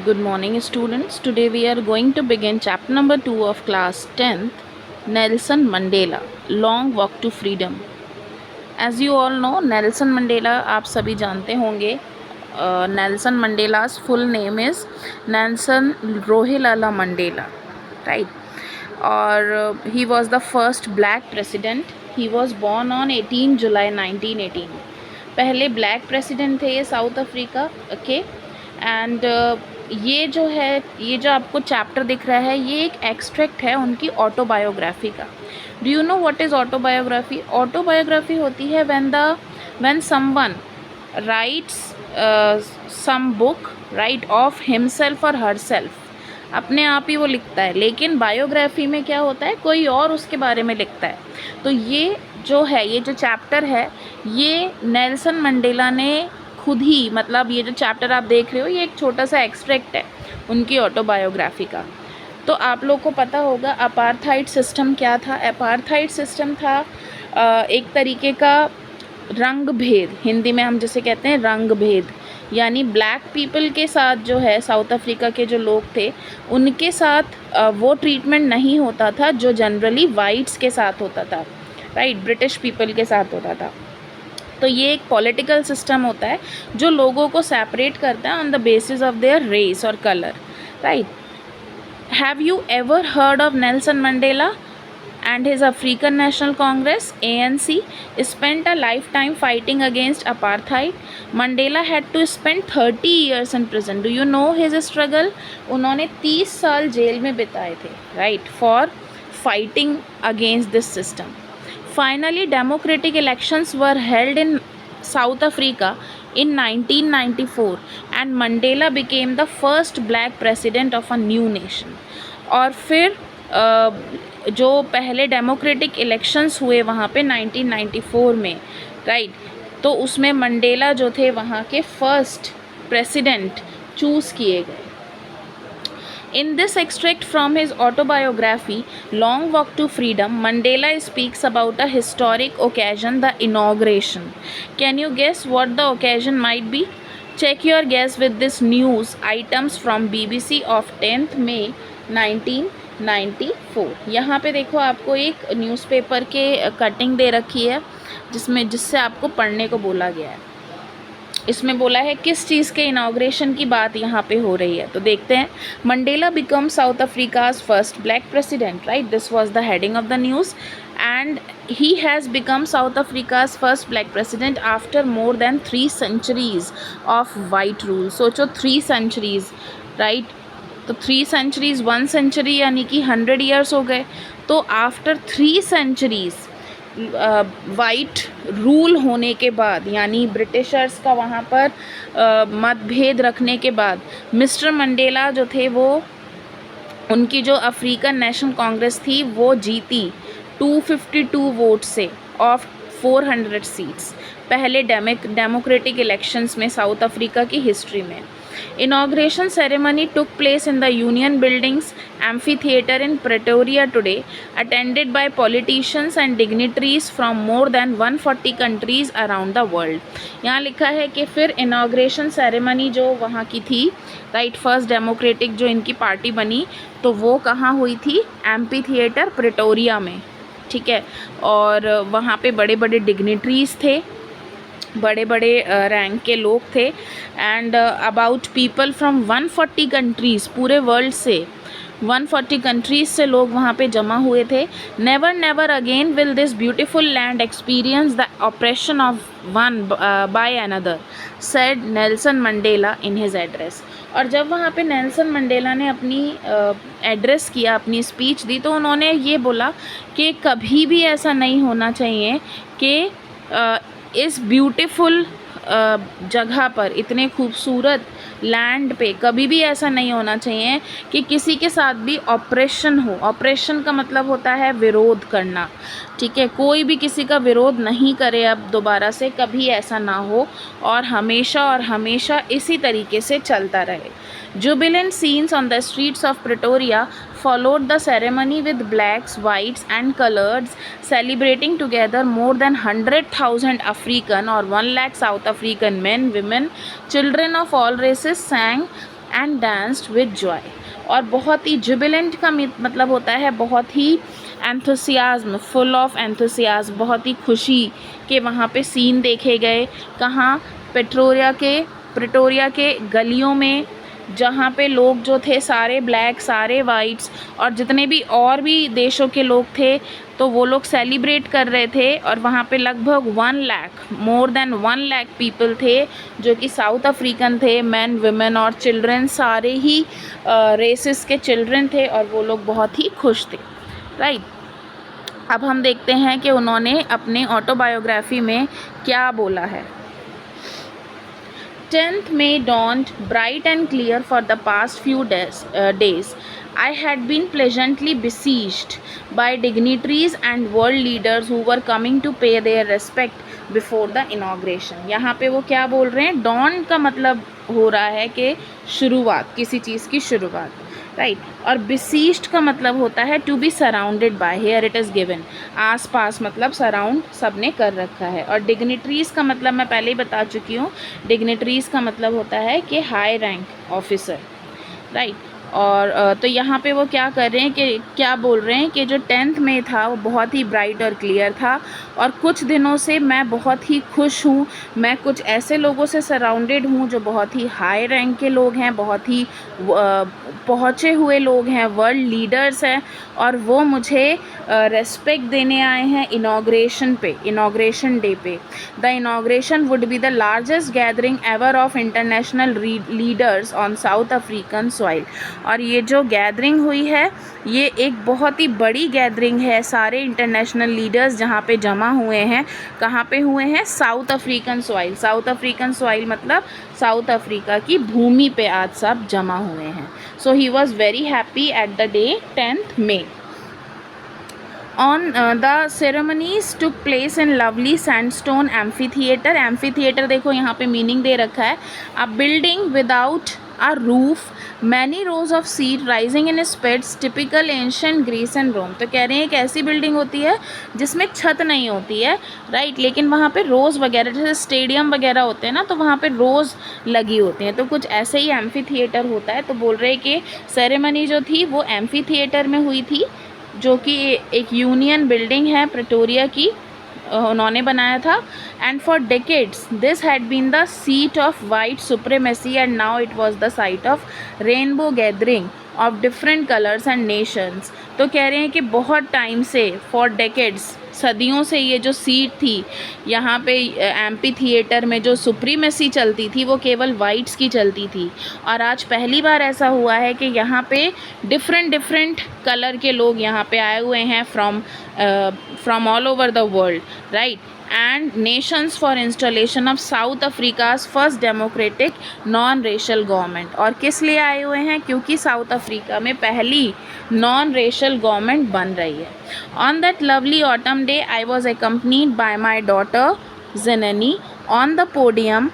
Good morning, students. Today we are going to begin chapter number 2 of class 10th, Nelson Mandela, Long Walk to Freedom. As you all know, Nelson Mandela आप सभी जानते होंगे. Nelson Mandela's full name is Nelson Rolihlahla Mandela, right? और he was the first black president. He was born on 18 July 1918. पहले black president थे ये south Africa. Okay. And ये जो है, ये जो आपको चैप्टर दिख रहा है, ये एक एक्सट्रैक्ट है उनकी ऑटोबायोग्राफी का. Do you know what is autobiography? Autobiography होती है when someone writes some book, right, of himself और हरसेल्फ. अपने आप ही वो लिखता है. लेकिन बायोग्राफी में क्या होता है, कोई और उसके बारे में लिखता है. तो ये जो है, ये जो चैप्टर है, ये नेल्सन मंडेला ने खुद ही, मतलब ये जो चैप्टर आप देख रहे हो, ये एक छोटा सा एक्सट्रैक्ट है उनकी ऑटोबायोग्राफी का. तो आप लोग को पता होगा अपार्थाइड सिस्टम क्या था. अपार्थाइड सिस्टम था एक तरीके का रंग भेद, हिंदी में हम जिसे कहते हैं रंग भेद, यानी ब्लैक पीपल के साथ जो है, साउथ अफ्रीका के जो लोग थे उनके साथ वो ट्रीटमेंट नहीं होता था जो जनरली वाइट्स के साथ होता था, राइट, ब्रिटिश पीपल के साथ होता था. तो ये एक पॉलिटिकल सिस्टम होता है जो लोगों को सेपरेट करता है on the basis of their race or colour, right. Have you ever heard of Nelson Mandela and his African National Congress ANC spent a lifetime fighting against apartheid. Mandela had to spend 30 years in prison. Do you know his struggle? उन्होंने 30 साल jail में बिताए थे, right, for fighting against this system. Finally, democratic elections were held in South Africa in 1994 and Mandela became the first black president of a new nation. और फिर जो पहले democratic elections हुए वहाँ पे 1994 में, राइट, तो उसमें मंडेला जो थे वहाँ के फर्स्ट प्रेसिडेंट चूज़ किए गए. In this extract from his autobiography, Long Walk to Freedom, Mandela speaks about a historic occasion, the inauguration. Can you guess what the occasion might be? Check your guess with this news items from BBC of 10th May 1994. यहाँ पे देखो आपको एक newspaper के cutting दे रखी है जिससे आपको पढ़ने को बोला गया है. इसमें बोला है किस चीज़ के इनाग्रेशन की बात यहाँ पे हो रही है. तो देखते हैं. Mandela become south Africa's first black president, right, this was the heading of the news. And he has become south Africa's first black president after more than 3 centuries of white rule. सोचो 3 centuries, right. तो 3 centuries, 1 century यानी कि 100 years हो गए. तो after 3 centuries white rule होने के बाद, यानी ब्रिटिशर्स का वहाँ पर मतभेद रखने के बाद, मिस्टर मंडेला जो थे वो, उनकी जो अफ्रीकन नेशनल कांग्रेस थी वो जीती 252 वोट से ऑफ 400 सीट्स पहले डेमोक्रेटिक इलेक्शंस में साउथ अफ्रीका की हिस्ट्री में. Inauguration ceremony took place in the Union Buildings amphitheater in Pretoria today, attended by politicians and dignitaries from more than 140 countries around the world. यहाँ लिखा है कि फिर inauguration ceremony जो वहाँ की थी, राइट, फर्स्ट डेमोक्रेटिक जो इनकी पार्टी बनी, तो वो कहाँ हुई थी? एम्पी थिएटर प्रेटोरिया में, ठीक है. और वहाँ पे बड़े बड़े डिग्निटरीज थे, बड़े बड़े रैंक के लोग थे. And about people from 140 countries, पूरे वर्ल्ड से 140 कंट्रीज़ से लोग वहाँ पे जमा हुए थे. Never never again will this beautiful land experience the oppression of one by another, said Nelson Mandela in his address. और जब वहाँ पे नेल्सन मंडेला ने अपनी एड्रेस किया, अपनी स्पीच दी, तो उन्होंने ये बोला कि कभी भी ऐसा नहीं होना चाहिए कि इस ब्यूटीफुल जगह पर, इतने खूबसूरत लैंड पे, कभी भी ऐसा नहीं होना चाहिए कि किसी के साथ भी ऑपरेशन हो. ऑपरेशन का मतलब होता है विरोध करना, ठीक है. कोई भी किसी का विरोध नहीं करे अब दोबारा से, कभी ऐसा ना हो, और हमेशा इसी तरीके से चलता रहे. Jubilant scenes on the streets of Pretoria followed the ceremony with blacks, whites and coloreds celebrating together. More than 100,000 African or 1 lakh South African men, women, children of all races sang and danced with Joy. और बहुत ही जुबिलेंट का मतलब होता है बहुत ही enthusiasm, full of enthusiasm, बहुत ही खुशी के वहाँ पे सीन देखे गए। कहाँ? प्रिटोरिया के गलियों में, जहाँ पे लोग जो थे सारे ब्लैक, सारे वाइट्स और जितने भी और भी देशों के लोग थे, तो वो लोग सेलिब्रेट कर रहे थे। और वहाँ पे लगभग 1 lakh, more than 1 lakh people थे जो कि साउथ अफ्रीकन थे, मैन, वुमेन और चिल्ड्रन, सारे ही रेसेस के चिल्ड्रन थे और वो लोग बहुत ही खुश थे, राइट। अब हम देखते हैं कि उन्होंने अपने ऑटोबायोग्राफी में क्या बोला है। 10th May dawned bright and clear for the past few days. I had been pleasantly besieged by dignitaries and world leaders who were coming to pay their respect before the inauguration. यहाँ पे वो क्या बोल रहे हैं? dawn का मतलब हो रहा है कि शुरुआत, किसी चीज़ की शुरुआत, राइट। और besieged का मतलब होता है to be surrounded by, here it is given, आस पास मतलब सराउंड सबने कर रखा है। और डिग्निटरीज का मतलब मैं पहले ही बता चुकी हूँ, डिग्निटरीज का मतलब होता है कि हाई रैंक ऑफिसर, राइट। और तो यहाँ पे वो क्या कर रहे हैं कि क्या बोल रहे हैं कि जो 10th में था वो बहुत ही ब्राइट और क्लियर था और कुछ दिनों से मैं बहुत ही खुश हूँ। मैं कुछ ऐसे लोगों से सराउंडेड हूँ जो बहुत ही हाई रैंक के लोग हैं, बहुत ही पहुँचे हुए लोग हैं, वर्ल्ड लीडर्स हैं और वो मुझे रेस्पेक्ट देने आए हैं इनाग्रेशन पे, इनाग्रेशन डे पे। The inauguration would be the largest gathering ever of international leaders on south African soil. और ये जो गैदरिंग हुई है ये एक बहुत ही बड़ी गैदरिंग है, सारे इंटरनेशनल लीडर्स जहाँ पे जमा हुए हैं। कहाँ पे हुए हैं? South African soil. South African soil मतलब साउथ अफ्रीका की भूमि पे आज सब जमा हुए हैं। So he was very happy at the day 10th May. On the ceremonies took place in lovely sandstone amphitheater. Amphitheater देखो यहाँ पे मीनिंग दे रखा है, a building without a roof, many rows of seats rising in spits, typical ancient Greece and Rome. तो कह रहे हैं एक ऐसी बिल्डिंग होती है जिसमें छत नहीं होती है, राइट, लेकिन वहाँ पे रोज़ वगैरह, जैसे स्टेडियम वगैरह होते हैं ना, तो वहाँ पे रोज़ लगी होती हैं, तो कुछ ऐसे ही एम्फी थिएटर होता है। तो बोल रहे हैं कि सेरेमनी जो थी वो एम्फी थिएटर में हुई थी, जो कि एक यूनियन बिल्डिंग है प्रिटोरिया की, उन्होंने बनाया था। And for decades this had been the seat of white supremacy and now it was the site of rainbow gathering of different colours and nations. तो कह रहे हैं कि बहुत टाइम से, फॉर डेकेड्स, सदियों से ये जो सीट थी यहाँ पे एम्पी थिएटर में जो सुप्रीमेसी चलती थी वो केवल वाइट्स की चलती थी, और आज पहली बार ऐसा हुआ है कि यहाँ पे डिफरेंट कलर के लोग यहाँ पे आए हुए हैं from all over the world, right, and nations for installation of South Africa's first democratic non racial government. और किस लिए आए हुए हैं? क्योंकि साउथ अफ्रीका में पहली नॉन रेशल गवर्नमेंट बन रही है। On that lovely autumn day I was accompanied by my daughter Zenani. On the podium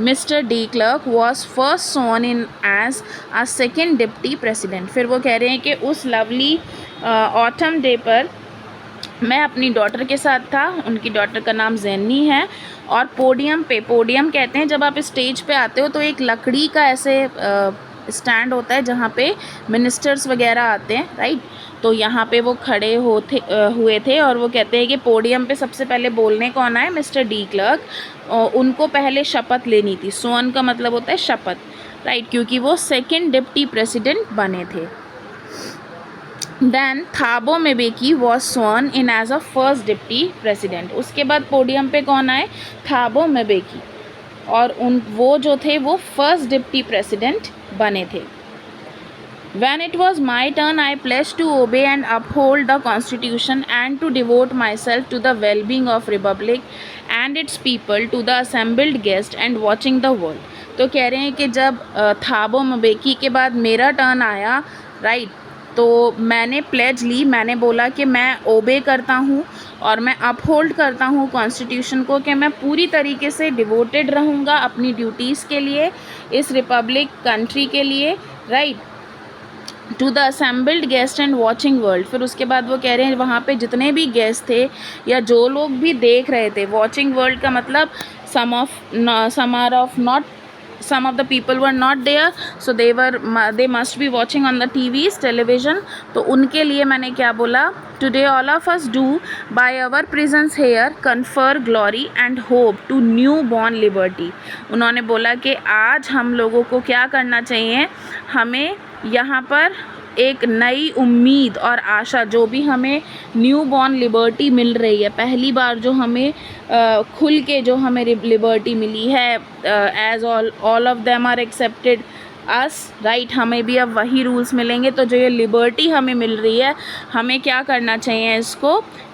Mr. de Klerk was first sworn in as a second deputy president. फिर वो कह रहे हैं कि उस लवली ऑटम डे पर मैं अपनी डॉटर के साथ था, उनकी डॉटर का नाम जैनी है, और पोडियम पे, पोडियम कहते हैं जब आप स्टेज पे आते हो तो एक लकड़ी का ऐसे स्टैंड होता है जहाँ पे मिनिस्टर्स वगैरह आते हैं, राइट। तो यहाँ पे वो खड़े हुए थे और वो कहते हैं कि पोडियम पे सबसे पहले बोलने कौन आए? Mister de Klerk. उनको पहले शपथ लेनी थी, सोन का मतलब होता है शपथ, राइट, क्योंकि वो सेकेंड डिप्टी प्रेसिडेंट बने थे। Then Thabo Mbeki was sworn in as a first deputy president. उसके बाद पोडियम पे कौन आए? थाबो म्बेकी, और वो जो थे वो फर्स्ट डिप्टी प्रेसिडेंट बने थे। When it was my turn, I pledged to obey and uphold the constitution and to devote myself to the well-being of republic and its people, to the assembled guests and watching the world. तो कह रहे हैं कि जब थाबो म्बेकी के बाद मेरा turn आया, राइट, तो मैंने प्लेज ली, मैंने बोला कि मैं ओबे करता हूँ और मैं अपहोल्ड करता हूँ कॉन्स्टिट्यूशन को, कि मैं पूरी तरीके से डिवोटेड रहूँगा अपनी ड्यूटीज़ के लिए, इस रिपब्लिक कंट्री के लिए, right, to the assembled guest and watching world. फिर उसके बाद वो कह रहे हैं वहाँ पे जितने भी गेस्ट थे या जो लोग भी देख रहे थे, वॉचिंग वर्ल्ड का मतलब some are of not some of the people were not there, so they must be watching on the TVs, television. तो उनके लिए मैंने क्या बोला, today all of us do by our presence here confer glory and hope to newborn liberty. उन्होंने बोला कि आज हम लोगों को क्या करना चाहिए, हमें यहाँ पर एक नई उम्मीद और आशा, जो भी हमें न्यू बॉर्न लिबर्टी मिल रही है, पहली बार जो हमें खुल के जो हमें लिबर्टी मिली है, as all of them are accepted us, right, हमें भी अब वही रूल्स मिलेंगे। तो जो ये लिबर्टी हमें मिल रही है, हमें क्या करना चाहिए,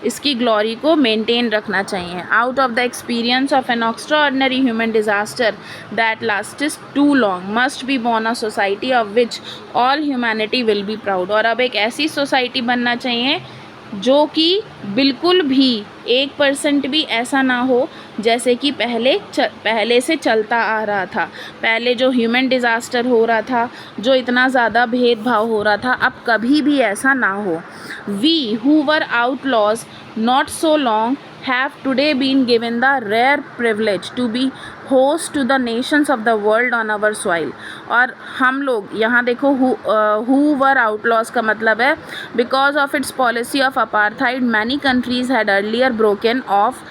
इसकी ग्लोरी को मेंटेन रखना चाहिए। Out of the experience of an extraordinary human disaster that lasted too long must be born a society of which all humanity will be proud. और अब एक ऐसी सोसाइटी बनना चाहिए जो कि बिल्कुल भी 1% भी ऐसा ना हो जैसे कि पहले से चलता आ रहा था। पहले जो ह्यूमन डिज़ास्टर हो रहा था, जो इतना ज़्यादा भेदभाव हो रहा था, अब कभी भी ऐसा ना हो। We who were outlaws not so long have today been given the rare privilege to be host to the nations of the world on our soil। और हम लोग यहाँ देखो, who were outlaws का मतलब है because of its policy of apartheid many countries had earlier broken off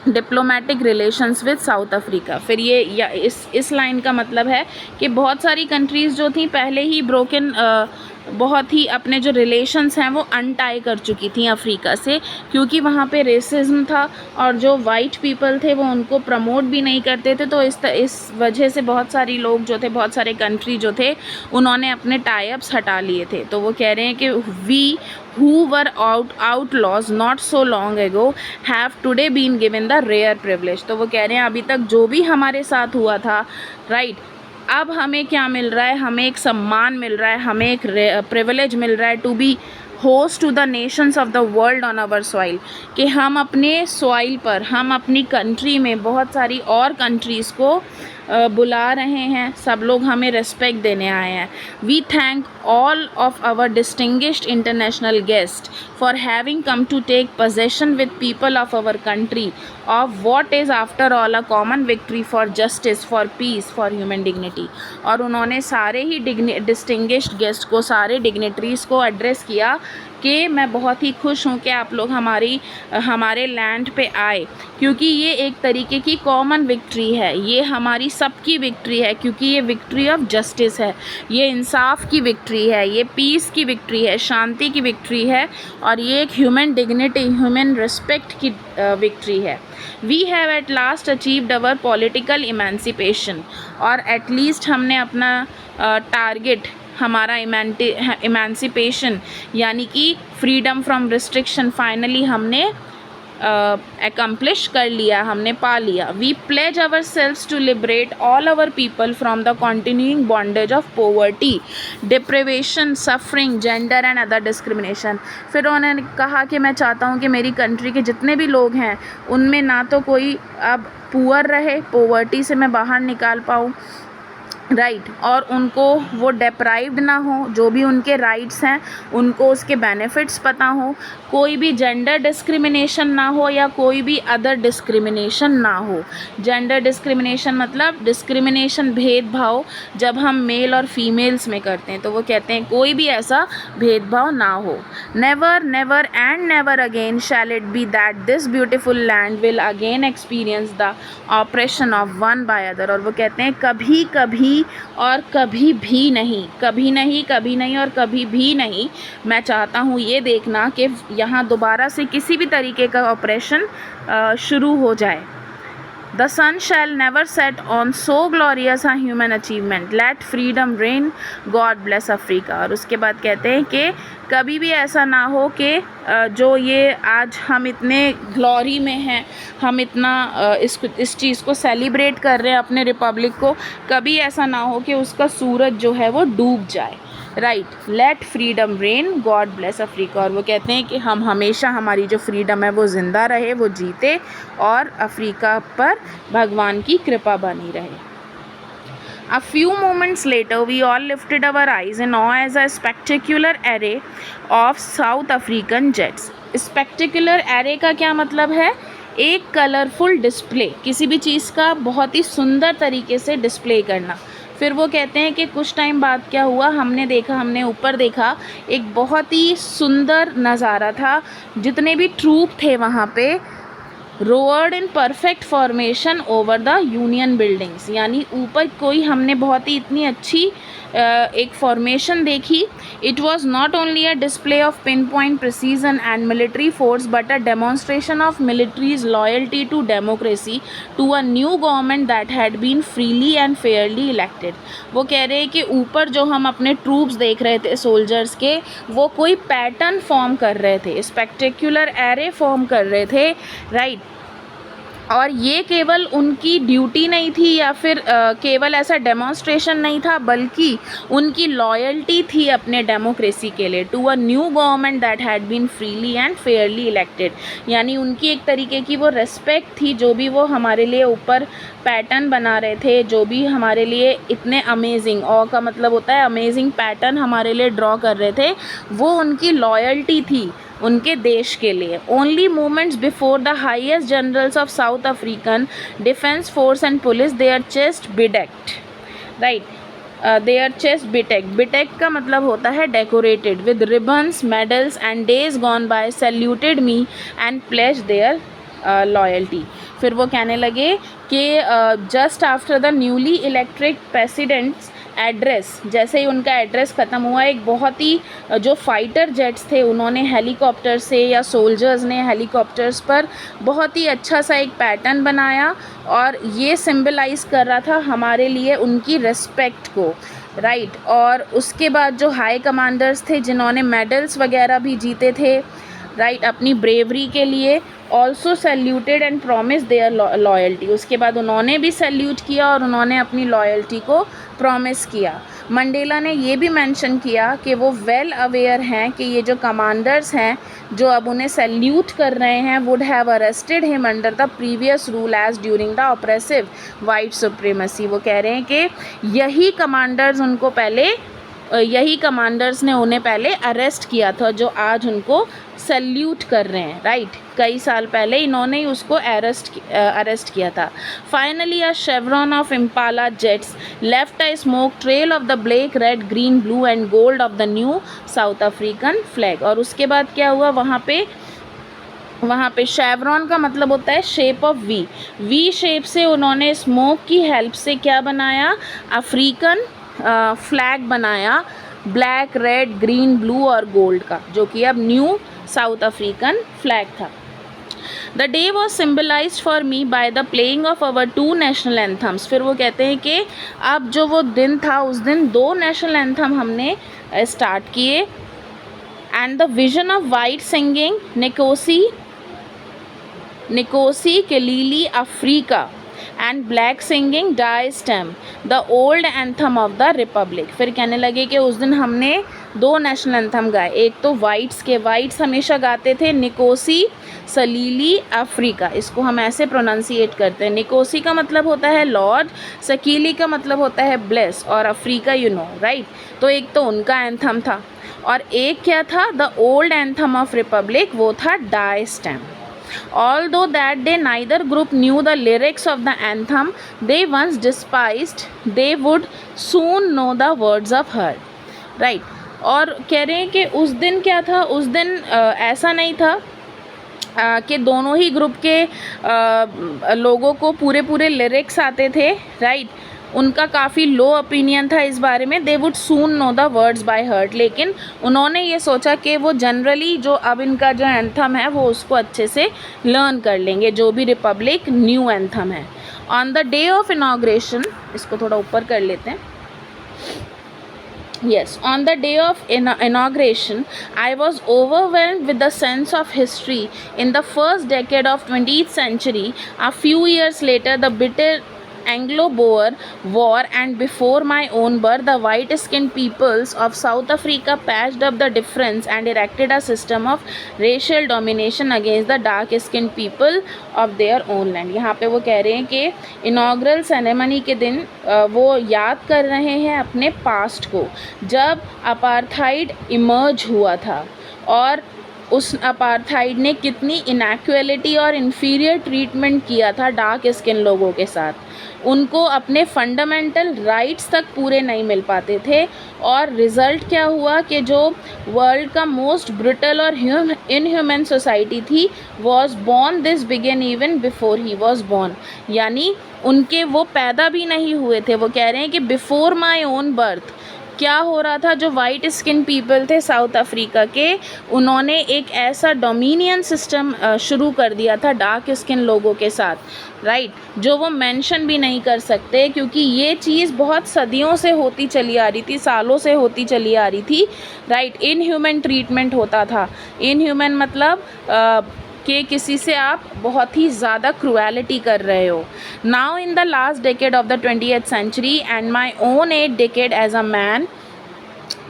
diplomatic relations with south Africa. फिर ये या इस लाइन का मतलब है कि बहुत सारी कंट्रीज़ जो थी पहले ही बहुत ही अपने जो रिलेशंस हैं वो अनटाई कर चुकी थी अफ्रीका से, क्योंकि वहाँ पे रेसिज्म था और जो वाइट पीपल थे वो उनको प्रमोट भी नहीं करते थे। तो इस वजह से बहुत सारी लोग जो थे, बहुत सारे कंट्री जो थे, उन्होंने अपने टाई अप्स हटा लिए थे। तो वो कह रहे हैं कि we who were outlaws not so long ago have today been given the rare privilege। तो वो कह रहे हैं अभी तक जो भी हमारे साथ हुआ था, राइट, अब हमें क्या मिल रहा है, हमें एक सम्मान मिल रहा है, हमें एक प्रिविलेज मिल रहा है to be host to the nations of the world on our soil, कि हम अपने सॉइल पर, हम अपनी कंट्री में बहुत सारी और कंट्रीज़ को बुला रहे हैं, सब लोग हमें रिस्पेक्ट देने आए हैं। We thank all of our distinguished international guest for having come to take possession with people of our country of what is after all a common victory for justice, for peace, for human dignity. और उन्होंने सारे ही distinguished guest को, सारे dignitaries को address किया कि मैं बहुत ही खुश हूँ कि आप लोग हमारे लैंड पे आए, क्योंकि ये एक तरीके की कॉमन विक्ट्री है, ये हमारी सबकी विक्ट्री है, क्योंकि ये विक्ट्री ऑफ जस्टिस है, ये इंसाफ की विक्ट्री है, ये पीस की विक्ट्री है, शांति की विक्ट्री है, और ये एक ह्यूमन डिग्निटी, ह्यूमन रिस्पेक्ट की विक्ट्री है। We have at last achieved our political emancipation, और एटलीस्ट हमने अपना टारगेट, हमारा इमेंसिपेशन यानी कि फ्रीडम फ्रॉम रिस्ट्रिक्शन, फाइनली हमने एकम्प्लिश कर लिया, हमने पा लिया। We pledge ourselves to liberate all our people from the continuing bondage of poverty, deprivation, suffering, gender and other discrimination. फिर उन्होंने कहा कि मैं चाहता हूँ कि मेरी कंट्री के जितने भी लोग हैं उनमें ना तो कोई अब पुअर रहे, पोवर्टी से मैं बाहर निकाल पाऊँ, राइट, और उनको वो डेप्राइव्ड ना हो, जो भी उनके राइट्स हैं उनको उसके बेनिफिट्स पता हो, कोई भी जेंडर डिस्क्रिमिनेशन ना हो या कोई भी अदर डिस्क्रिमिनेशन ना हो। जेंडर डिस्क्रिमिनेशन मतलब डिस्क्रिमिनेशन, भेदभाव जब हम मेल और फीमेल्स में करते हैं, तो वो कहते हैं कोई भी ऐसा भेदभाव ना हो। Never never and never again shall it be that this beautiful land will again experience the oppression of one by other. और वो कहते हैं कभी कभी और कभी भी नहीं, कभी नहीं, कभी नहीं और कभी भी नहीं, मैं चाहता हूँ ये देखना कि यहाँ दोबारा से किसी भी तरीके का ऑपरेशन शुरू हो जाए। The sun shall never set on so glorious a human achievement. Let freedom reign. God bless Africa। और उसके बाद कहते हैं कि कभी भी ऐसा ना हो कि जो ये आज हम इतने ग्लोरी में हैं, हम इतना इस चीज़ को सेलिब्रेट कर रहे हैं अपने रिपब्लिक को, कभी ऐसा ना हो कि उसका सूरज जो है वो डूब जाए, right. Let freedom reign, God bless Africa. और वो कहते हैं कि हम हमेशा, हमारी जो फ्रीडम है वो ज़िंदा रहे, वो जीते, और अफ्रीका पर भगवान की कृपा बनी रहे। A few moments later, we all lifted our eyes in awe as a spectacular array of South African jets। Spectacular array का क्या मतलब है? एक कलरफुल डिस्प्ले, किसी भी चीज़ का बहुत ही सुंदर तरीके से डिस्प्ले करना। फिर वो कहते हैं कि कुछ टाइम बाद क्या हुआ, हमने ऊपर देखा, एक बहुत ही सुंदर नज़ारा था। जितने भी ट्रूप थे वहाँ पे roared in perfect formation over the union buildings, यानी ऊपर कोई हमने बहुत ही इतनी अच्छी एक फॉर्मेशन देखी। It was not only a display of pinpoint precision and military force but a demonstration of military's loyalty to democracy to a new government that had been freely and fairly elected. वो कह रहे हैं कि ऊपर जो हम अपने troops देख रहे थे सोल्जर्स के, वो कोई पैटर्न फॉर्म कर रहे थे, स्पेक्टेक्युलर एरे फॉर्म कर रहे थे, राइट। और ये केवल उनकी ड्यूटी नहीं थी या फिर केवल ऐसा डेमोन्स्ट्रेशन नहीं था, बल्कि उनकी लॉयल्टी थी अपने डेमोक्रेसी के लिए, to a new government that had been freely and fairly elected. यानी उनकी एक तरीके की वो रेस्पेक्ट थी, जो भी वो हमारे लिए ऊपर पैटर्न बना रहे थे, जो भी हमारे लिए इतने अमेजिंग, ऑ का मतलब होता है अमेजिंग, पैटर्न हमारे लिए ड्रॉ कर रहे थे, वो उनकी लॉयल्टी थी उनके देश के लिए। Only moments before the highest generals of South African defence force and police their chest bedecked, right, their chest bedecked, bedecked का मतलब होता है decorated with ribbons, medals and days gone by saluted me and pledge their loyalty. फिर वो कहने लगे कि just after the newly elected president's address, जैसे ही उनका एड्रेस ख़त्म हुआ, एक बहुत ही जो फाइटर जेट्स थे उन्होंने हेलीकॉप्टर से, या सोल्जर्स ने हेलीकॉप्टर्स पर बहुत ही अच्छा सा एक पैटर्न बनाया, और ये सिंबलाइज़ कर रहा था हमारे लिए उनकी रिस्पेक्ट को, राइट। और उसके बाद जो हाई कमांडर्स थे जिन्होंने मेडल्स वगैरह भी जीते थे, राइट, अपनी ब्रेवरी के लिए, also saluted and promise their loyalty, उसके बाद उन्होंने भी सैल्यूट किया और उन्होंने अपनी लॉयल्टी को प्रॉमिस किया। मंडेला ने ये भी मेंशन किया कि वो वेल अवेयर हैं कि ये जो कमांडर्स हैं जो अब उन्हें सैल्यूट कर रहे हैं, would have arrested him under the previous rule as during the oppressive white supremacy. वो कह रहे हैं कि यही कमांडर्स ने उन्हें पहले अरेस्ट किया था, जो आज उनको सैल्यूट कर रहे हैं, राइट। कई साल पहले इन्होंने ही उसको अरेस्ट किया था। Finally a chevron of Impala jets left a smoke trail of the black, red, green, blue and gold of the new South African flag. और उसके बाद क्या हुआ, वहाँ पे शेवरॉन का मतलब होता है शेप ऑफ वी शेप से उन्होंने स्मोक की हेल्प से क्या बनाया, अफ्रीकन फ्लैग बनाया, ब्लैक, रेड, ग्रीन, ब्लू और गोल्ड का, जो कि अब न्यू साउथ अफ्रीकन फ्लैग था। The day was symbolise for me by the playing of our 2 national anthems. फिर वो कहते हैं कि अब जो वो दिन था, उस दिन 2 नेशनल एंथम हमने स्टार्ट किए। And the vision of white singing Nkosi Sikelel' iAfrika and black singing Die Stem the old anthem of the republic. फिर कहने लगे कि उस दिन हमने 2 नेशनल एंथम गाए। एक तो वाइट्स हमेशा गाते थे निकोसी सलीली अफ्रीका, इसको हम ऐसे प्रोनाउंसिएट करते हैं। निकोसी का मतलब होता है लॉर्ड, सकीली का मतलब होता है ब्लेस, और अफ्रीका राइट। तो एक तो उनका एंथम था, और एक क्या था, the old anthem of republic, वो था Die Stem. Although that day neither group knew the lyrics of the anthem they once despised, they would soon know the words of her, right। और कह रहे हैं कि उस दिन क्या था, उस दिन ऐसा नहीं था कि दोनों ही ग्रुप के लोगों को पूरे लिरिक्स आते थे, राइट। उनका काफ़ी लो ओपिनियन था इस बारे में, they would soon know the words by heart. लेकिन उन्होंने ये सोचा कि वो जनरली जो अब इनका जो एंथम है वो उसको अच्छे से लर्न कर लेंगे, जो भी रिपब्लिक न्यू एंथम है। On the day of inauguration, इसको थोड़ा ऊपर कर लेते हैं। Yes, on the day of inauguration, I was overwhelmed with the sense of history. In the first decade of 20th century, a few years later, the bitter Anglo-Boer War, and before my own birth, the white-skinned peoples of South Africa patched up the difference and erected a system of racial domination against the dark-skinned people of their own land। यहाँ पे वो कह रहे हैं कि inaugural ceremony के दिन वो याद कर रहे हैं अपने पास्ट को, जब अपार्थाइड इमर्ज हुआ था और उस अपार्थाइड ने कितनी इनइक्वालिटी और इन्फीरियर ट्रीटमेंट किया था डार्क स्किन लोगों के साथ। उनको अपने फंडामेंटल राइट्स तक पूरे नहीं मिल पाते थे, और रिज़ल्ट क्या हुआ कि जो वर्ल्ड का मोस्ट ब्रुटल और इनह्यूमन सोसाइटी थी was born, this began even before he was born. यानी उनके वो पैदा भी नहीं हुए थे। वो कह रहे हैं कि बिफोर माई ओन बर्थ क्या हो रहा था, जो वाइट स्किन पीपल थे साउथ अफ्रीका के, उन्होंने एक ऐसा डोमिनियन सिस्टम शुरू कर दिया था डार्क स्किन लोगों के साथ, राइट, जो वो मेंशन भी नहीं कर सकते, क्योंकि ये चीज़ बहुत सदियों से होती चली आ रही थी, सालों से होती चली आ रही थी, राइट। इनह्यूमन ट्रीटमेंट होता था। इनह्यूमन मतलब कि किसी से आप बहुत ही ज़्यादा क्रुएलिटी कर रहे हो। Now in the last decade of the 20th century and my own 8th decade as a man,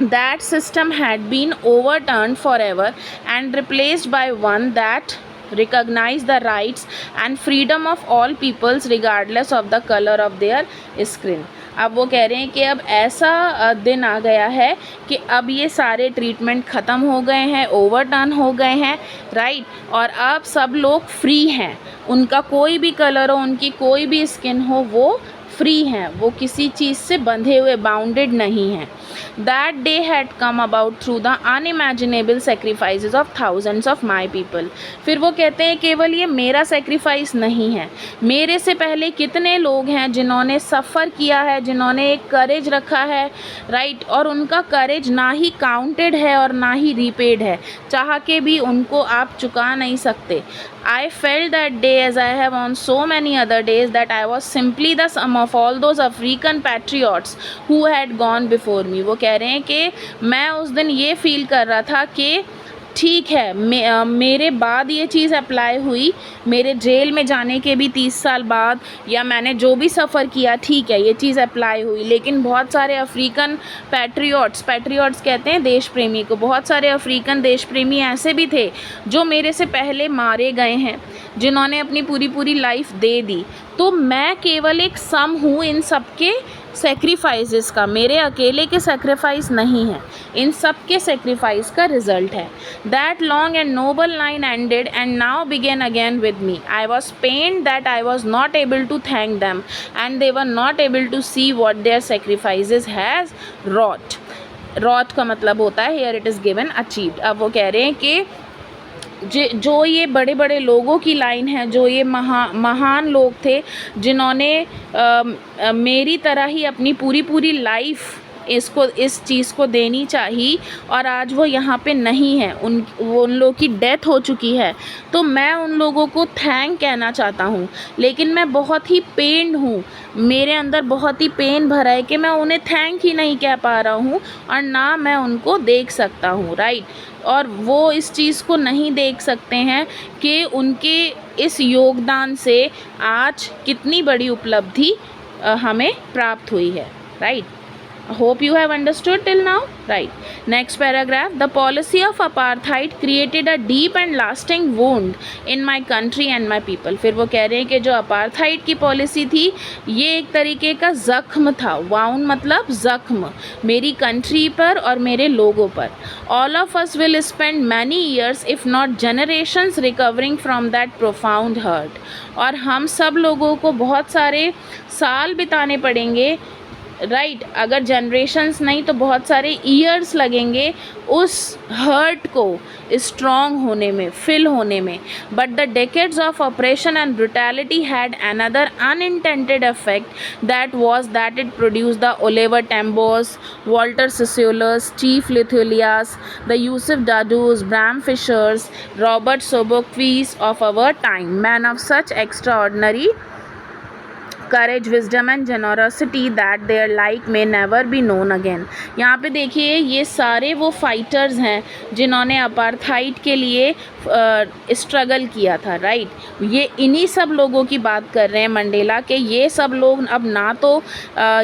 that system had been overturned forever and replaced by one that recognize the rights and freedom of all peoples regardless of the color of their skin। अब वो कह रहे हैं कि अब ऐसा दिन आ गया है कि अब ये सारे ट्रीटमेंट ख़त्म हो गए हैं, ओवरटर्न हो गए हैं, राइट, और अब सब लोग फ्री हैं। उनका कोई भी कलर हो, उनकी कोई भी स्किन हो, वो फ्री हैं, वो किसी चीज़ से बंधे हुए, बाउंडेड नहीं हैं। That day had come about through the unimaginable sacrifices of thousands of my people. फिर वो कहते हैं केवल ये मेरा सेक्रीफाइस नहीं है, मेरे से पहले कितने लोग हैं जिन्होंने सफ़र किया है, जिन्होंने एक करेज रखा है, राइट, और उनका करेज ना ही काउंटेड है और ना ही रीपेड है, चाह के भी उनको आप चुका नहीं सकते। I felt that day, as I have on so many other days, that I was simply the sum of all those African patriots who had gone before me। वो कह रहे हैं कि मैं उस दिन ये फील कर रहा था कि ठीक है, मेरे बाद ये चीज़ अप्लाई हुई, मेरे जेल में जाने के भी 30 साल बाद, या मैंने जो भी सफ़र किया, ठीक है, ये चीज़ अप्लाई हुई, लेकिन बहुत सारे अफ्रीकन पैट्रियट्स कहते हैं देश प्रेमी को, बहुत सारे अफ्रीकन देश प्रेमी ऐसे भी थे जो मेरे से पहले मारे गए हैं, जिन्होंने अपनी पूरी लाइफ दे दी। तो मैं केवल एक सम हूँ इन सब के सेक्रीफाइसेस का, मेरे अकेले के सेक्रीफाइस नहीं है, इन सब के सेक्रीफाइस का रिजल्ट है। That long and noble line ended and now began again with me. I was pained that I was not able to thank them and they were not able to see what their sacrifices has wrought का मतलब होता है here it is given achieved. अब वो कह रहे हैं कि जो ये बड़े बड़े लोगों की लाइन है, जो ये महान लोग थे जिन्होंने मेरी तरह ही अपनी पूरी लाइफ इस चीज़ को देनी चाहिए, और आज वो यहाँ पे नहीं है, उन लोगों की डेथ हो चुकी है, तो मैं उन लोगों को थैंक कहना चाहता हूँ, लेकिन मैं बहुत ही पेन्ड हूँ, मेरे अंदर बहुत ही पेन भरा है कि मैं उन्हें थैंक ही नहीं कह पा रहा हूँ और ना मैं उनको देख सकता हूँ, राइट। और वो इस चीज़ को नहीं देख सकते हैं कि उनके इस योगदान से आज कितनी बड़ी उपलब्धि हमें प्राप्त हुई है, right. Hope you have understood till now, right? Next paragraph, the policy of apartheid created a deep and lasting wound in my country and my people। फिर वो कह रहे हैं कि जो अपार्थाइड की पॉलिसी थी ये एक तरीके का ज़ख्म था, वाउंड मतलब ज़ख्म, मेरी कंट्री पर और मेरे लोगों पर। All of us will spend many years if not generations recovering from that profound hurt। और हम सब लोगों को बहुत सारे साल बिताने पड़ेंगे, राइट, अगर जनरेशन्स नहीं तो बहुत सारे ईयर्स लगेंगे उस हर्ट को स्ट्रॉन्ग होने में, फिल होने में। But the decades of oppression and brutality had another unintended effect, that was that it produce the Oliver Tambos, Walter Sisulus, Chief Luthulis, the Yusuf Dadoos, Bram Fischers, Robert Sobukwes of our time, man of such extraordinary courage, wisdom and generosity that their like may never be known again। यहाँ पे देखिए ये सारे वो fighters हैं जिन्होंने apartheid के लिए स्ट्रगल किया था, राइट। ये इन्हीं सब लोगों की बात कर रहे हैं मंडेला के, ये सब लोग अब ना तो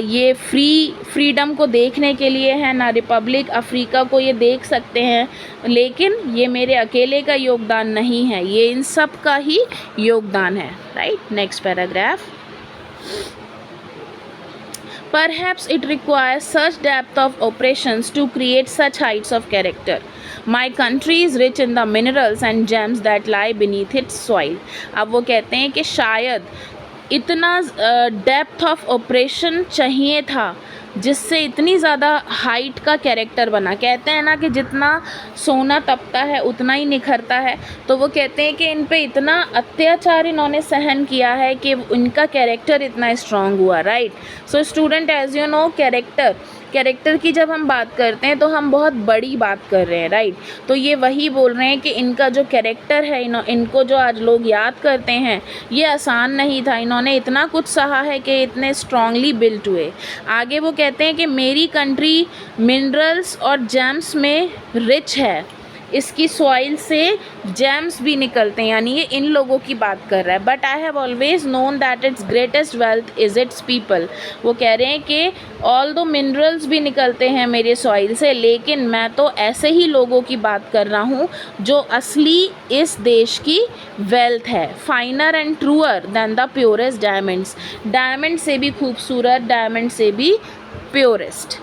ये फ्रीडम को देखने के लिए हैं, ना रिपब्लिक अफ्रीका को ये देख सकते हैं, लेकिन ये मेरे अकेले का योगदान नहीं है, ये इन सब का ही योगदान है, right. Next paragraph, perhaps it requires such depth of operations to create such heights of character। My country is rich in the minerals and James that lie beneath it's soil. अब वो कहते हैं कि शायद इतना डेप्थ ऑफ ऑपरेशन चाहिए था जिससे इतनी ज़्यादा हाइट का कैरेक्टर बना। कहते हैं ना कि जितना सोना तपता है उतना ही निखरता है, तो वो कहते हैं कि इन पे इतना अत्याचार इन्होंने सहन किया है कि उनका कैरेक्टर इतना स्ट्रांग हुआ, right. So student, as you know, character की जब हम बात करते हैं तो हम बहुत बड़ी बात कर रहे हैं, राइट। तो ये वही बोल रहे हैं कि इनका जो कैरेक्टर है, इनको जो आज लोग याद करते हैं, ये आसान नहीं था। इन्होंने इतना कुछ सहा है कि इतने स्ट्रांगली बिल्ट हुए। आगे वो कहते हैं कि मेरी कंट्री मिनरल्स और जेम्स में रिच है, इसकी सॉइल से जेम्स भी निकलते हैं, यानी ये इन लोगों की बात कर रहा है। But I have always known that it's greatest wealth is it's people. वो कह रहे हैं कि ऑल दो मिनरल्स भी निकलते हैं मेरे सॉइल से, लेकिन मैं तो ऐसे ही लोगों की बात कर रहा हूँ जो असली इस देश की वेल्थ है। Finer and truer than the purest diamonds, diamond से भी खूबसूरत, डायमंड से भी purest.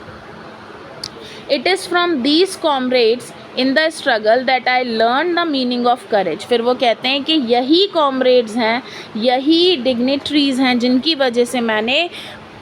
It is from these comrades in the struggle that I learn the meaning of courage. फिर वो कहते हैं कि यही कॉमरेड्स हैं, यही डिग्निटरीज़ हैं जिनकी वजह से मैंने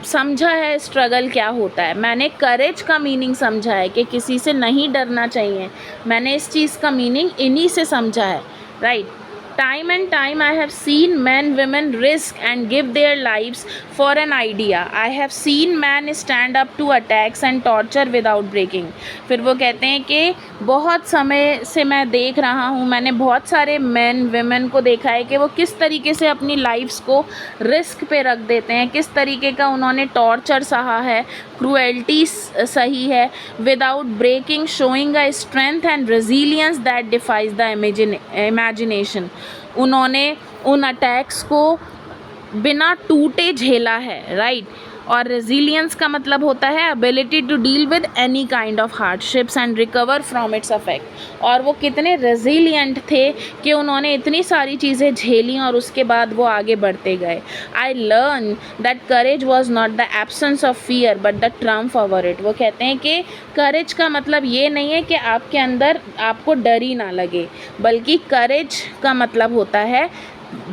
समझा है स्ट्रगल क्या होता है। मैंने करेज का मीनिंग समझा है कि किसी से नहीं डरना चाहिए। मैंने इस चीज़ का मीनिंग इन्हीं से समझा है, right. Time and time I have seen men, women risk and give their lives for an idea. I have seen men stand up to attacks and torture without breaking. फिर वो कहते हैं कि बहुत समय से मैं देख रहा हूँ, मैंने बहुत सारे men, women को देखा है कि वो किस तरीके से अपनी लाइफ्स को रिस्क पे रख देते हैं, किस तरीके का उन्होंने टॉर्चर सहा है, क्रूएल्टी सही है, without breaking, showing a strength and resilience that defies the imagination. उन्होंने उन अटैक्स को बिना टूटे झेला है, राइट। और रेजिलियंस का मतलब होता है ability to deal with any kind of hardships and recover from its effect. और वो कितने रेजिलियंट थे कि उन्होंने इतनी सारी चीज़ें झेली और उसके बाद वो आगे बढ़ते गए। I learn that courage was not the absence of fear but the triumph over it. वो कहते हैं कि करेज का मतलब ये नहीं है कि आपके अंदर आपको डर ही ना लगे, बल्कि करेज का मतलब होता है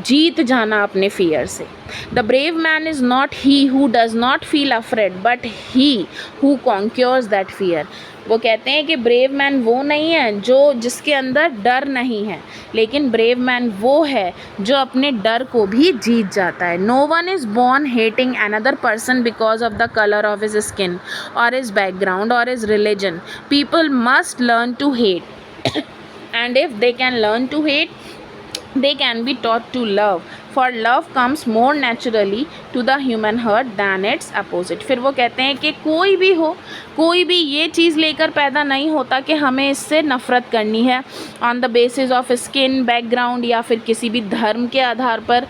जीत जाना अपने फियर से। The brave man is not he who does not feel afraid but he who conquers that fear. वो कहते हैं कि ब्रेव मैन वो नहीं है जो जिसके अंदर डर नहीं है, लेकिन ब्रेव मैन वो है जो अपने डर को भी जीत जाता है। No one is born hating another person because of the colour of his skin or his background or his religion. People must learn to hate and if they can learn to hate they can be taught to love, for love comes more naturally to the human heart than its opposite। फिर वो कहते हैं कि कोई भी हो, कोई भी ये चीज़ लेकर पैदा नहीं होता कि हमें इससे नफ़रत करनी है on the basis of skin, background या फिर किसी भी धर्म के आधार पर।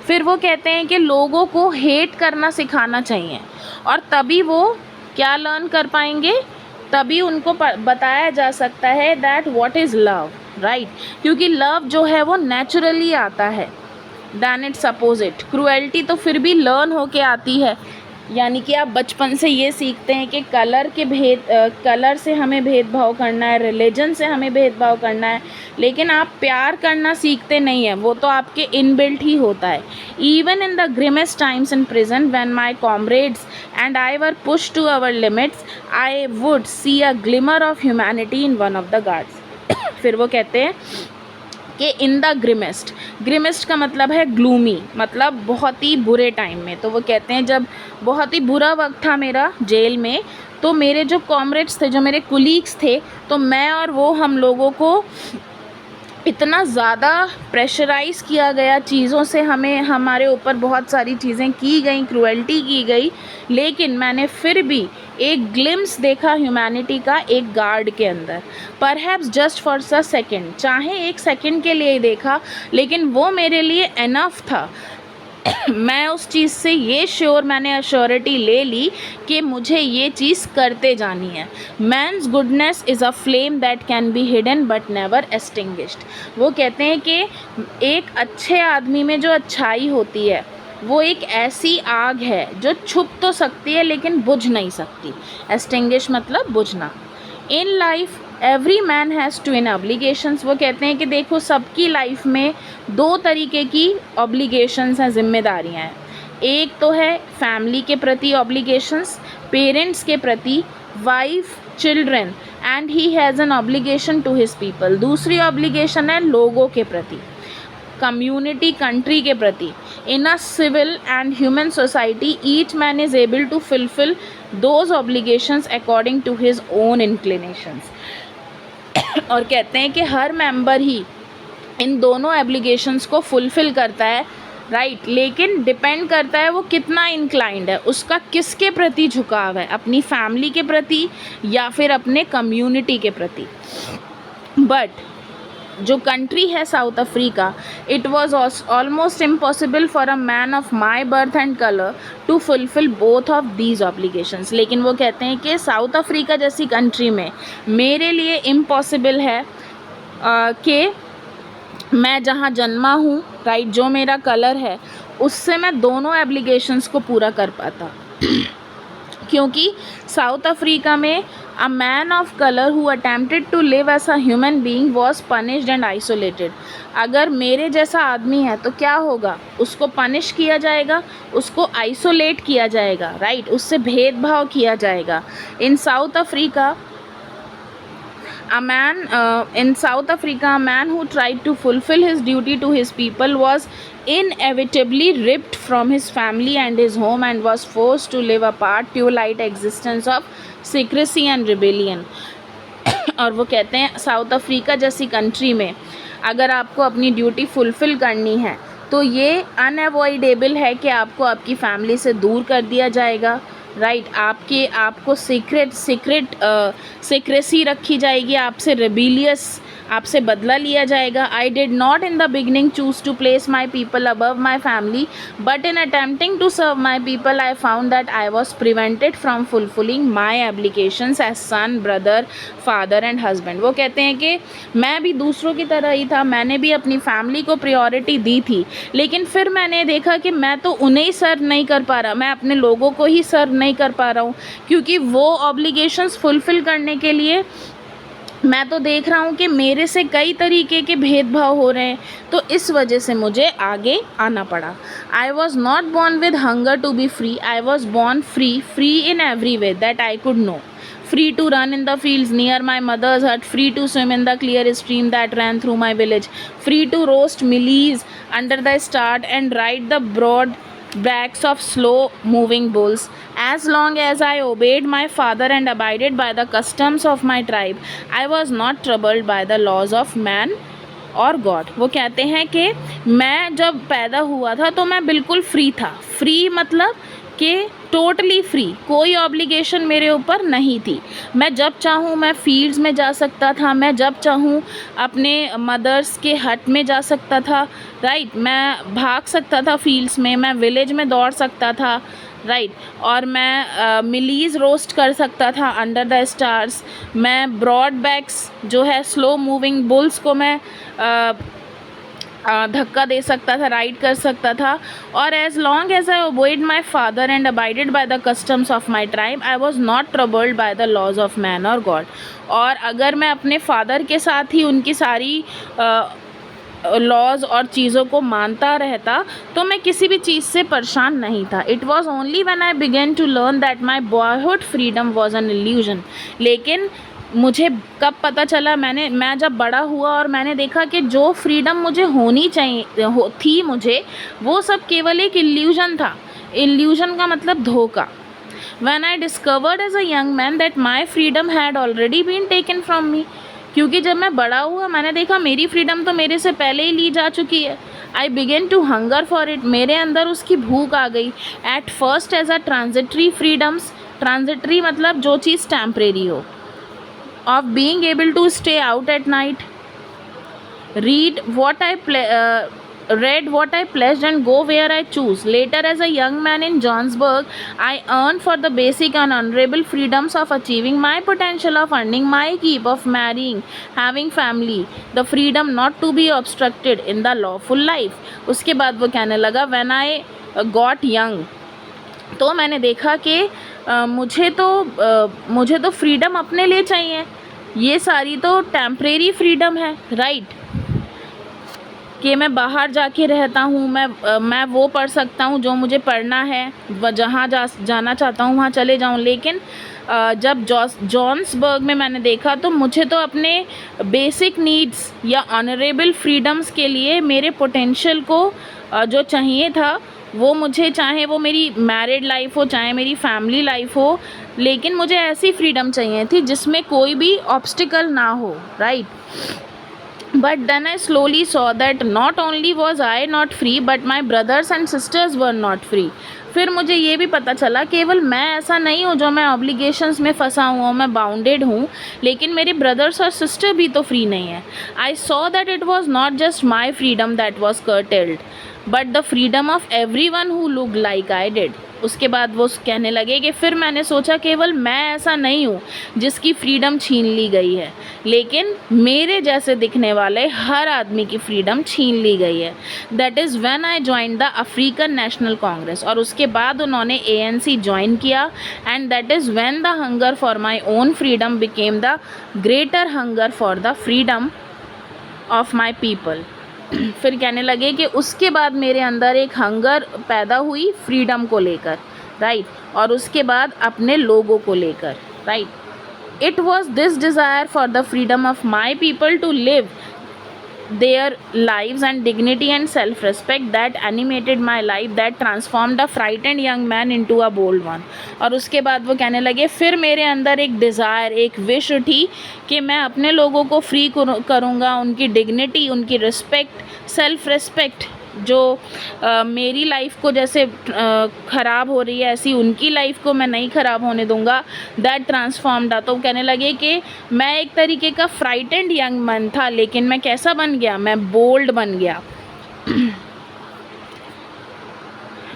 फिर वो कहते हैं कि लोगों को हेट करना सिखाना चाहिए और तभी वो क्या लर्न कर पाएंगे, तभी उनको बताया जा सकता है that what is love, right. क्योंकि लव जो है वो नेचुरली आता है दैन इट्स अपोजिट। क्रूएल्टी तो फिर भी लर्न होके आती है, यानी कि आप बचपन से ये सीखते हैं कि कलर से हमें भेदभाव करना है, रिलीजन से हमें भेदभाव करना है, लेकिन आप प्यार करना सीखते नहीं हैं, वो तो आपके इनबिल्ट ही होता है। Even in the grimmest times in prison when my comrades and I were push to our limits I would see a glimmer of humanity in one of the guards. फिर वो कहते हैं कि इन द ग्रिमेस्ट का मतलब है ग्लूमी, मतलब बहुत ही बुरे टाइम में। तो वो कहते हैं जब बहुत ही बुरा वक्त था मेरा जेल में, तो मेरे जो कॉमरेड्स थे, जो मेरे कुलीग्स थे, तो मैं और वो हम लोगों को इतना ज़्यादा प्रेशराइज़ किया गया चीज़ों से, हमें हमारे ऊपर बहुत सारी चीज़ें की गई, क्रूएल्टी की गई, लेकिन मैंने फिर भी एक ग्लिम्स देखा ह्यूमैनिटी का एक गार्ड के अंदर। Perhaps just for a second, चाहे एक सेकेंड के लिए ही देखा, लेकिन वो मेरे लिए एनफ था। मैं उस चीज़ से ये मैंने अश्योरिटी ले ली कि मुझे ये चीज़ करते जानी है। Man's goodness is a flame that can be hidden but never extinguished. वो कहते हैं कि एक अच्छे आदमी में जो अच्छाई होती है वो एक ऐसी आग है जो छुप तो सकती है लेकिन बुझ नहीं सकती। एक्सटिंग्विश मतलब बुझना। In life every man has twin obligations. वो कहते हैं कि देखो सबकी लाइफ में दो तरीके की ऑब्लिगेशंस हैं, जिम्मेदारियां हैं। एक तो है फैमिली के प्रति ऑब्लिगेशंस, पेरेंट्स के प्रति, wife, children, and he has an obligation to his people. दूसरी ऑब्लिगेशन है लोगों के प्रति, कम्युनिटी, कंट्री के प्रति। In a civil and human society each man is able to fulfil those obligations according to his own inclinations. और कहते हैं कि हर मेंबर ही इन दोनों एब्लिगेशंस को फुलफ़िल करता है, राइट, लेकिन डिपेंड करता है वो कितना इंक्लाइंड है, उसका किसके प्रति झुकाव है, अपनी फैमिली के प्रति या फिर अपने कम्युनिटी के प्रति। बट जो कंट्री है South Africa, it was almost impossible for a man of my birth and colour to fulfil both of these obligations. लेकिन वो कहते हैं कि साउथ अफ्रीका जैसी कंट्री में मेरे लिए इम्पॉसिबल है कि मैं जहाँ जन्मा हूँ, राइट, जो मेरा कलर है उससे मैं दोनों एब्लिगेशंस को पूरा कर पाता। क्योंकि साउथ अफ्रीका में a man of colour who attempted to live as a human being was punished and isolated. अगर मेरे जैसा आदमी है तो क्या होगा, उसको पनिश किया जाएगा, उसको आइसोलेट किया जाएगा, राइट, उससे भेदभाव किया जाएगा। In South Africa a man who tried to fulfill his duty to his people was inevitably ripped from his family and his home and was forced to live apart, twilight existence of secrecy and rebellion। और वो कहते हैं south Africa जैसी country में अगर आपको अपनी duty fulfil करनी है तो ये अनअवॉइडेबल है कि आपको आपकी फैमिली से दूर कर दिया जाएगा, राइट, आपको सीक्रेसी रखी जाएगी, आपसे रेबिलियस, आपसे बदला लिया जाएगा। I did not in the beginning choose to place my people above my family, but in attempting to serve my people I found that I was prevented from fulfilling my obligations as son, brother, father and husband. वो कहते हैं कि मैं भी दूसरों की तरह ही था, मैंने भी अपनी फैमिली को प्रायोरिटी दी थी, लेकिन फिर मैंने देखा कि मैं तो उन्हें ही सर्व नहीं कर पा रहा, मैं अपने लोगों को ही सर्व नहीं कर पा रहा हूँ, क्योंकि वो ऑब्लिगेशंस फुलफ़िल करने के लिए मैं तो देख रहा हूँ कि मेरे से कई तरीके के भेदभाव हो रहे हैं, तो इस वजह से मुझे आगे आना पड़ा। I was not born with hunger to be free, I was born free in every way that I could know, free to run in the fields near my mother's hut, free to swim in the clear stream that ran through my village, free to roast mealies under the stars and ride the broad backs of slow moving bulls. As long as I obeyed my father and abided by the customs of my tribe, I was not troubled by the laws of man और God. वो कहते हैं कि मैं जब पैदा हुआ था तो मैं बिल्कुल फ्री था। फ्री मतलब कि टोटली फ्री, कोई ऑब्लिगेशन मेरे ऊपर नहीं थी। मैं जब चाहूँ मैं फील्ड्स में जा सकता था, मैं जब चाहूँ अपने मदर्स के हट में जा सकता था, राइट, मैं भाग सकता था फील्ड्स में, मैं विलेज में दौड़ सकता था, राइट, और मैं मिलीज़ रोस्ट कर सकता था अंडर द स्टार्स, मैं ब्रॉड बैक्स जो है स्लो मूविंग बुल्स को मैं धक्का दे सकता था, राइड कर सकता था। और as long as I obeyed my father and abided by the customs of my tribe, I was not troubled by the laws of man और गॉड। और अगर मैं अपने फादर के साथ ही उनकी सारी लॉज और चीज़ों को मानता रहता तो मैं किसी भी चीज़ से परेशान नहीं था। It was only when I began to learn that my boyhood freedom was an illusion. लेकिन मुझे कब पता चला, मैं जब बड़ा हुआ और मैंने देखा कि जो फ्रीडम मुझे होनी चाहिए थी मुझे, वो सब केवल एक इल्यूजन था। इल्यूजन का मतलब धोखा। When I discovered as a young man that my freedom had already been taken from me, क्योंकि जब मैं बड़ा हुआ मैंने देखा मेरी फ्रीडम तो मेरे से पहले ही ली जा चुकी है। I began to hunger for it, मेरे अंदर उसकी भूख आ गई। At first as a transitory freedoms, transitory मतलब जो चीज़ टेम्परेरी हो, of being able to stay out at night, read what I pledged and go where I choose. Later, as a young man in Johannesburg, I earned for the basic and honorable freedoms of achieving my potential, of earning my keep, of marrying, having family, the freedom not to be obstructed in the lawful life. उसके बाद वो कहने लगा when I got young, तो मैंने देखा कि मुझे तो फ्रीडम अपने लिए चाहिए, ये सारी तो टेम्परेरी फ्रीडम है, राइट, कि मैं बाहर जाके रहता हूँ, मैं वो पढ़ सकता हूँ जो मुझे पढ़ना है, जहाँ जाना चाहता हूँ वहाँ चले जाऊँ। लेकिन जब जॉन्सबर्ग में मैंने देखा तो मुझे तो अपने बेसिक नीड्स या ऑनरेबल फ्रीडम्स के लिए मेरे पोटेंशियल को जो चाहिए था वो मुझे, चाहे वो मेरी मैरिड लाइफ हो चाहे मेरी फैमिली लाइफ हो, लेकिन मुझे ऐसी फ्रीडम चाहिए थी जिसमें कोई भी ऑब्स्टिकल ना हो, right. But then I slowly saw that not only was I not free but my brothers and sisters were not free. फिर मुझे ये भी पता चला केवल मैं ऐसा नहीं हूँ जो मैं ऑब्लिगेशंस में फंसा हुआ, मैं बाउंडेड हूँ, लेकिन मेरे ब्रदर्स और सिस्टर भी तो फ्री नहीं है। I saw that it was not just my freedom that was curtailed but the freedom of every one who look like I did. उसके बाद वो कहने लगे कि फिर मैंने सोचा केवल मैं ऐसा नहीं हूँ जिसकी फ्रीडम छीन ली गई है, लेकिन मेरे जैसे दिखने वाले हर आदमी की फ्रीडम छीन ली गई है। That is when I join the African national Congress, और उसके बाद उन्होंने ANC ज्वाइन किया। And that is when the hunger for my own freedom became the greater hunger for the freedom of my people. फिर कहने लगे कि उसके बाद मेरे अंदर एक हंगर पैदा हुई फ्रीडम को लेकर, राइट, और उसके बाद अपने लोगों को लेकर, right. It was this desire for the freedom of my people to live their lives and dignity and self-respect that animated my life, that transformed a frightened young man into a bold one। और उसके बाद वो कहने लगे फिर मेरे अंदर एक डिज़ायर, एक विश उठी कि मैं अपने लोगों को फ्री करूँगा, उनकी डिग्निटी, उनकी रिस्पेक्ट, सेल्फ रिस्पेक्ट जो मेरी लाइफ को जैसे ख़राब हो रही है ऐसी उनकी लाइफ को मैं नहीं ख़राब होने दूंगा। That transformed. तो कहने लगे कि मैं एक तरीके का फ्राइटेंड यंग मैन था, लेकिन मैं कैसा बन गया, मैं बोल्ड बन गया।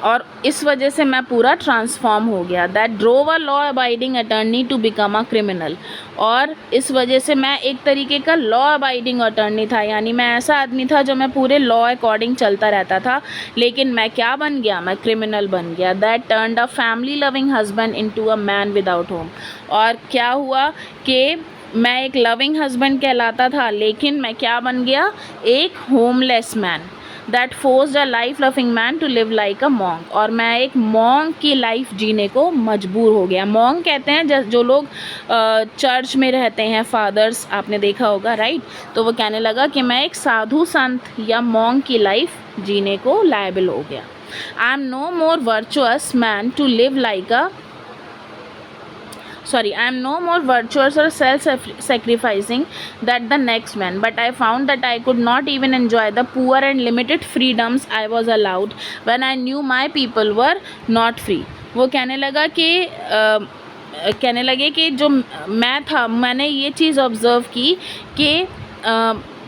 और इस वजह से मैं पूरा ट्रांसफॉर्म हो गया। That drove a law abiding attorney to become a criminal. और इस वजह से मैं एक तरीके का लॉ अबाइडिंग अटर्नी था, यानी मैं ऐसा आदमी था जो मैं पूरे लॉ अकॉर्डिंग चलता रहता था, लेकिन मैं क्या बन गया, मैं क्रिमिनल बन गया। That turned a family loving husband into a man without home. और क्या हुआ कि मैं एक लविंग हस्बैंड कहलाता था, लेकिन मैं क्या बन गया, एक homeless man. That forced a life loving man to live like a monk. और मैं एक मॉन्क की लाइफ जीने को मजबूर हो गया। मॉन्क कहते हैं जो लोग चर्च में रहते हैं, फादर्स, आपने देखा होगा, राइट। तो वो कहने लगा कि मैं एक साधु संत या मॉन्क की लाइफ जीने को लायबल हो गया। I am no more virtuous man to live like a I am no more virtuous or self-sacrificing than the next man, but I found that I could not even enjoy the poor and limited freedoms I was allowed when I knew my people were not free। वो कहने लगे कि जो मैं था, मैंने ये चीज़ observe की कि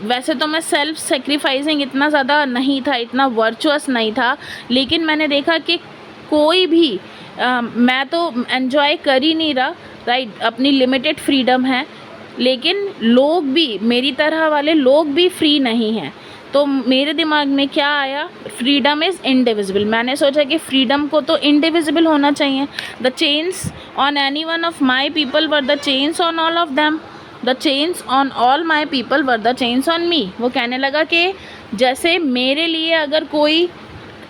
वैसे तो मैं सेल्फ सेक्रीफाइसिंग इतना ज़्यादा नहीं था, इतना वर्चुअस नहीं था, लेकिन मैंने देखा कि कोई भी मैं तो एन्जॉय कर ही नहीं रहा, राइट, अपनी लिमिटेड फ्रीडम है, लेकिन लोग भी, मेरी तरह वाले लोग भी फ्री नहीं हैं। तो मेरे दिमाग में क्या आया, फ्रीडम इज़ इंडिविजिबल। मैंने सोचा कि फ्रीडम को तो इंडिविजिबल होना चाहिए। The chains on any one of my people were the chains on all of them, the chains on all my people were the chains on me. वो कहने लगा कि जैसे मेरे लिए अगर कोई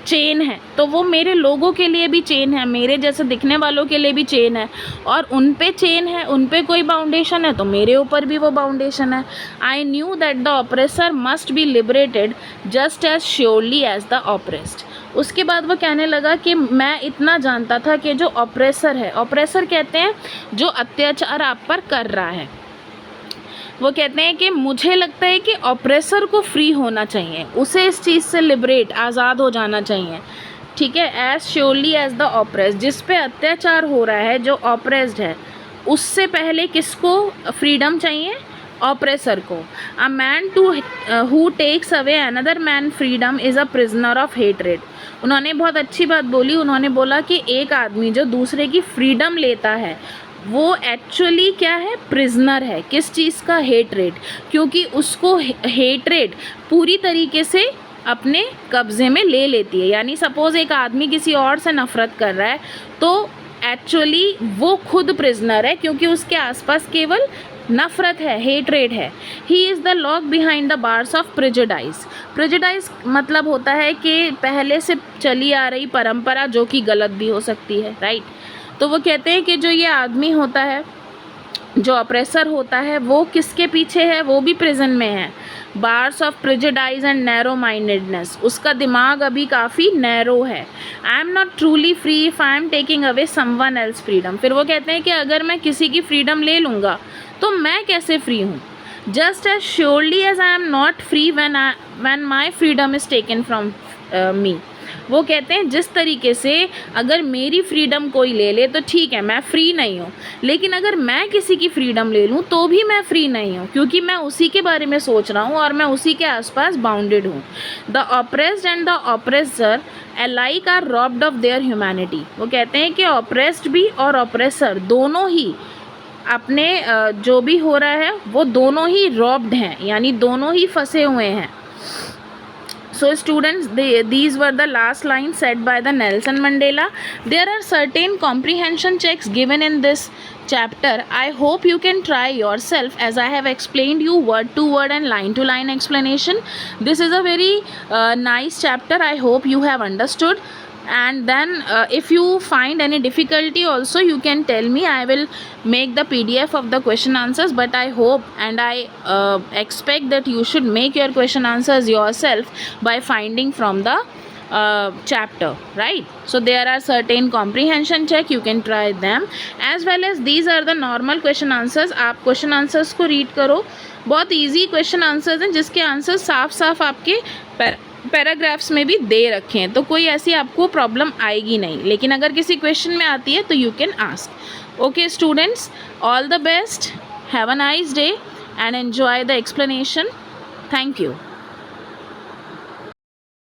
चेन है तो वो मेरे लोगों के लिए भी चेन है, मेरे जैसे दिखने वालों के लिए भी चेन है, और उन पे चेन है, उन पे कोई बाउंडेशन है तो मेरे ऊपर भी वो बाउंडेशन है। I knew that the oppressor must be liberated just as surely as the oppressed. उसके बाद वो कहने लगा कि मैं इतना जानता था कि जो ऑप्रेसर है, ऑप्रेसर कहते हैं जो अत्याचार आप पर कर रहा है, वो कहते हैं कि मुझे लगता है कि ऑप्रेसर को फ्री होना चाहिए, उसे इस चीज़ से लिबरेट, आज़ाद हो जाना चाहिए, ठीक है। As surely as the oppressed, जिस पे अत्याचार हो रहा है, जो ऑप्रेस्ड है, उससे पहले किसको फ्रीडम चाहिए, ऑप्रेसर को। A man who takes away another man freedom is a prisoner of hatred. उन्होंने बहुत अच्छी बात बोली, उन्होंने बोला कि एक आदमी जो दूसरे की फ्रीडम लेता है वो एक्चुअली क्या है, प्रिजनर है। किस चीज़ का, हेट्रेड, क्योंकि उसको हेट्रेड पूरी तरीके से अपने कब्ज़े में ले लेती है। यानी सपोज़ एक आदमी किसी और से नफ़रत कर रहा है तो एक्चुअली वो खुद प्रिजनर है, क्योंकि उसके आसपास केवल नफरत है, हेट्रेड है. He is the lock behind the bars of prejudice. Prejudice मतलब होता है कि पहले से चली आ रही परंपरा जो कि गलत भी हो सकती है, राइट. तो वो कहते हैं कि जो ये आदमी होता है, जो अप्रेसर होता है, वो किसके पीछे है, वो भी प्रिजन में है. Bars of prejudice and narrow mindedness. उसका दिमाग अभी काफ़ी नैरो है. आई am not truly free if I am taking away someone else freedom. फिर वो कहते हैं कि अगर मैं किसी की फ्रीडम ले लूँगा तो मैं कैसे फ्री हूँ. Just as surely as I am not free when my freedom is taken from me. वो कहते हैं जिस तरीके से अगर मेरी फ्रीडम कोई ले ले तो ठीक है, मैं फ्री नहीं हूँ, लेकिन अगर मैं किसी की फ्रीडम ले लूँ तो भी मैं फ्री नहीं हूँ, क्योंकि मैं उसी के बारे में सोच रहा हूँ और मैं उसी के आसपास बाउंडेड हूँ. The oppressed and the oppressor alike are robbed of their humanity. वो कहते हैं कि ऑप्रेस्ड भी और ऑप्रेसर दोनों ही अपने जो भी हो रहा है वो दोनों ही रॉब्ड हैं, यानी दोनों ही फंसे हुए हैं. So students, these were the last lines said by the Nelson Mandela. There are certain comprehension checks given in this chapter. I hope you can try yourself, as I have explained you word to word and line to line explanation. This is a very nice chapter. I hope you have understood. And then if you find any difficulty also, you can tell me. I will make the PDF of the question answers, but I hope and I expect that you should make your question answers yourself by finding from the chapter, right? So there are certain comprehension check, you can try them, as well as these are the normal question answers. आप question answers को read करो. बहुत easy question answers हैं जिसके answer साफ साफ आपके paragraphs में भी दे रखे हैं, तो कोई ऐसी आपको प्रॉब्लम आएगी नहीं. लेकिन अगर किसी क्वेश्चन में आती है तो you can ask. Okay students, all the best, have a nice day and enjoy the explanation. Thank you.